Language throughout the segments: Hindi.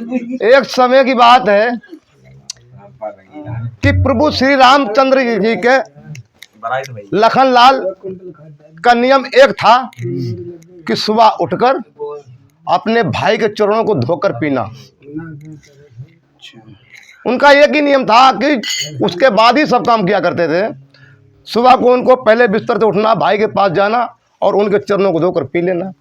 एक समय की बात है कि प्रभु श्री रामचंद्र जी के लखनलाल का नियम एक था कि सुबह उठकर अपने भाई के चरणों को धोकर पीना। उनका एक ही नियम था कि उसके बाद ही सब काम किया करते थे। सुबह को उनको पहले बिस्तर से उठना, भाई के पास जाना और उनके चरणों को धोकर पी लेना।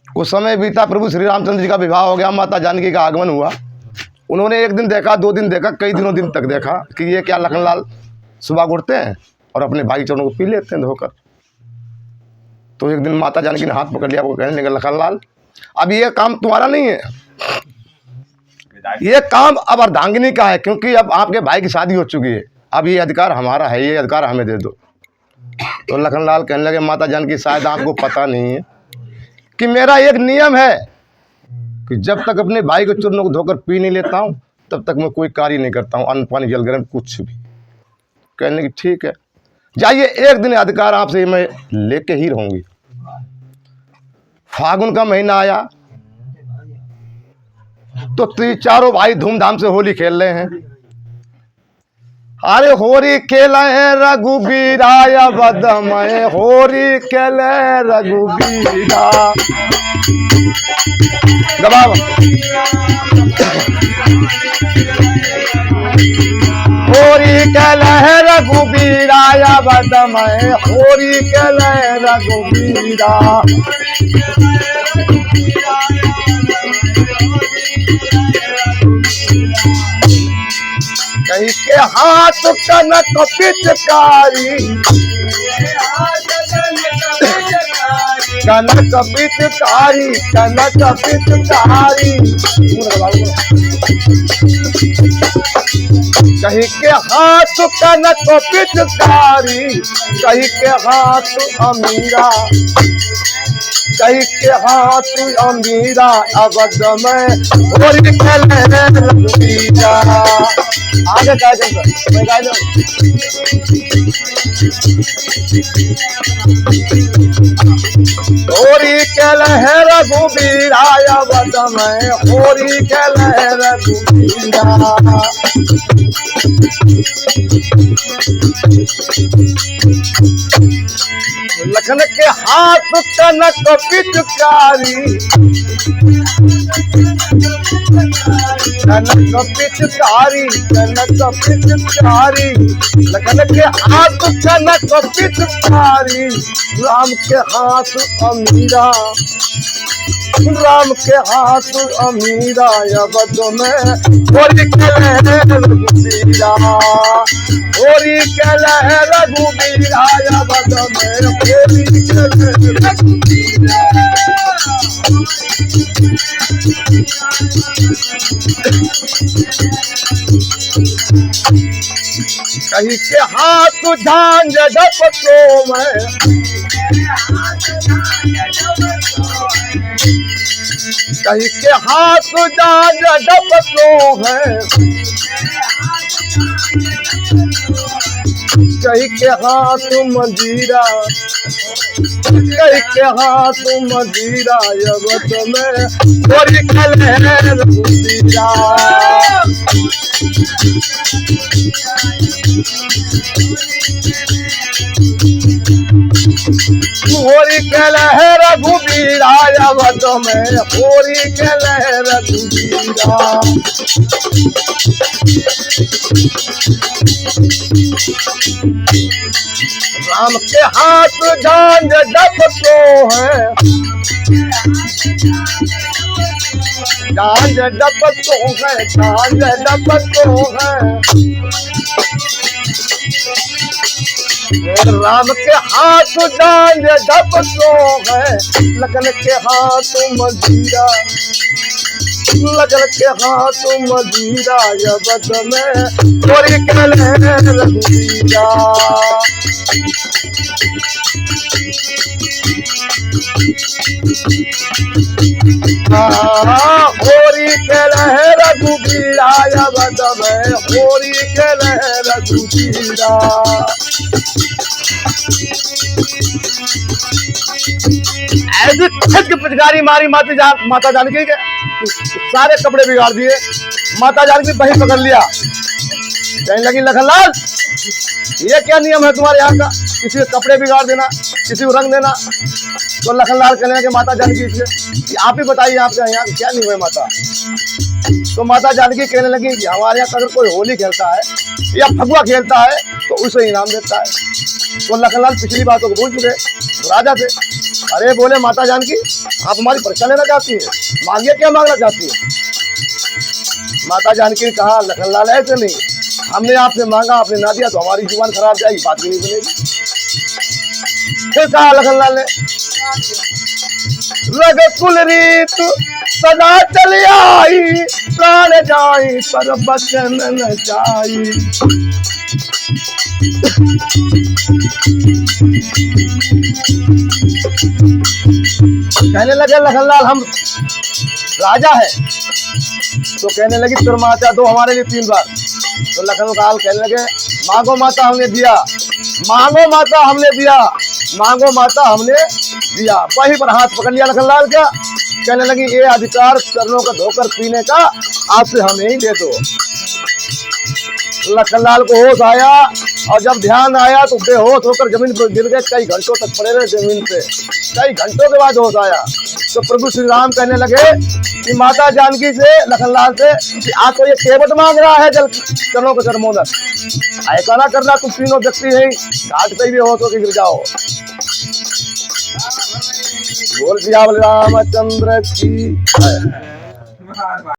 कुछ समय बीता, प्रभु श्री रामचंद्र जी का विवाह हो गया, माता जानकी का आगमन हुआ। उन्होंने एक दिन देखा, 2 दिन देखा, कई दिन तक देखा कि ये क्या लखनलाल सुबह उठते हैं और अपने भाई चरणों को पी लेते हैं धोकर। तो एक दिन माता जानकी ने हाथ पकड़ लिया, वो कहने लगे, लखनलाल अब ये काम तुम्हारा नहीं है, ये काम अब अर्धांगिनी का है, क्योंकि अब आपके भाई की शादी हो चुकी है, अब ये अधिकार हमारा है, ये अधिकार हमें दे दो। तो लखनलाल कहने लगे, माता जानकी शायद आपको पता नहीं है कि मेरा एक नियम है कि जब तक अपने भाई के चरणों को धोकर पी नहीं लेता हूँ तब तक मैं कोई कार्य नहीं करता हूँ, अन्न पानी जल गर्म कुछ भी। कहने की ठीक है, जाइए, एक दिन अधिकार आपसे मैं लेके ही रहूंगी। फागुन का महीना आया तो चारों भाई धूमधाम से होली खेल रहे हैं। अरे होरी खेले रघुबीरा बदमय, होरी खेले रघुबीरा गबाब, होरी खेले रघुबीरा बदमय, होरी खेले रघुबीरा। कहीं के हाथ कनक पिचकारी, कनक पिचकारी, कनक पिचकारी। कहीं के हाथ कनक पिचकारी, कहीं के हाथ अमीरा, कहीं के हाथ अमीरा। अवध में होली खेले रघुबीरा। आगे गाय मैं गाय दो। होली खेले रघुबीरा, अवध में होली खेले रघुबीरा। लखन के हाथ कनक पिचकारी, कनक पिचकारी, कनक पिचकारी। लखन के हाथ कनक पिचकारी, राम के हाथ अमीरा, राम के हाथ अमीरा। अवध में होली खेले रघुबीरा, होली खेले रघुबीरा। अवध में होली खेले रघुबीरा। कहीं के हाथ झांझ डपटों में, कहीं के हाथ झांझ डपटों है, कहीं के हाथ मंजीरा, कहीं के हाथ मंजीरा। अवध में होली खेले रघुबीरा। होली खेले रघुबीरा। अवध में होली खेले रघुबीरा। राम के हाथ झांझ डपटो है, झांझ डपटो है, झांझ डपटो है। राम के हाथ झांझ डपटो है, लखन के हाथ मजीरा, लखन के हाथ मजीरा। अवध में होली खेले रघुबीरा। होली खेले रघुबीरा। अवध में होली खेले रघुबीरा। ऐसी पिचकारी मारी माता जानकी के सारे कपड़े बिगाड़ दिए। माता जानकी वही पकड़ लिया, कहने लगी लखनलाल ये क्या नियम है तुम्हारे यहाँ का, किसी के कपड़े बिगाड़ देना, किसी को रंग देना। तो लखनलाल कहने लगे माता जानकी से आप ही बताइए आपके यहाँ क्या नियम है माता। तो माता जानकी कहने लगी कि हमारे यहाँ अगर कोई होली खेलता है या फगुआ खेलता है तो उसे इनाम देता है। तो लखनलाल पिछली बातों को भूल चुके। तो राजा थे, अरे बोले माता जानकी आप हमारी परीक्षा लेना चाहती है, मांगिए क्या मांगना चाहती है। माता जानकी ने कहा लखनलाल ऐसे नहीं, हमने आपसे मांगा आपने ना दिया तो हमारी जुबान खराब जाएगी, बात भी नहीं बनेगी। फिर कहा लखनलाल ने रग कुल रीत सदा चली आई, प्राण जाई पर बचन न जाई। कहने लगे लखनलाल हम राजा है। तो कहने लगी तुरमाचा दो हमारे लिए 3 बार। तो लखनलाल कहने लगे मांगो माता हमने दिया, मांगो माता हमने दिया, मांगो माता हमने दिया। वहीं पर हाथ पकड़ लिया लखनलाल का, कहने लगी ये अधिकार चरणों का धोकर पीने का आपसे हमें ही दे दो। लखनलाल को होश आया और जब ध्यान आया तो बेहोश होकर जमीन पर गिर गए, कई घंटों तक पड़े रहे जमीन पे। कई घंटों के बाद होश आया तो प्रभु श्री राम कहने लगे कि माता जानकी से लखनलाल से कि आपको ये केवट मांग रहा है जल चरणों को चरमोदक, ऐसा ना करना तुम तीनों व्यक्ति है घाट पे भी होश होकर गिर जाओ। बोल सियावल रामचंद्र की।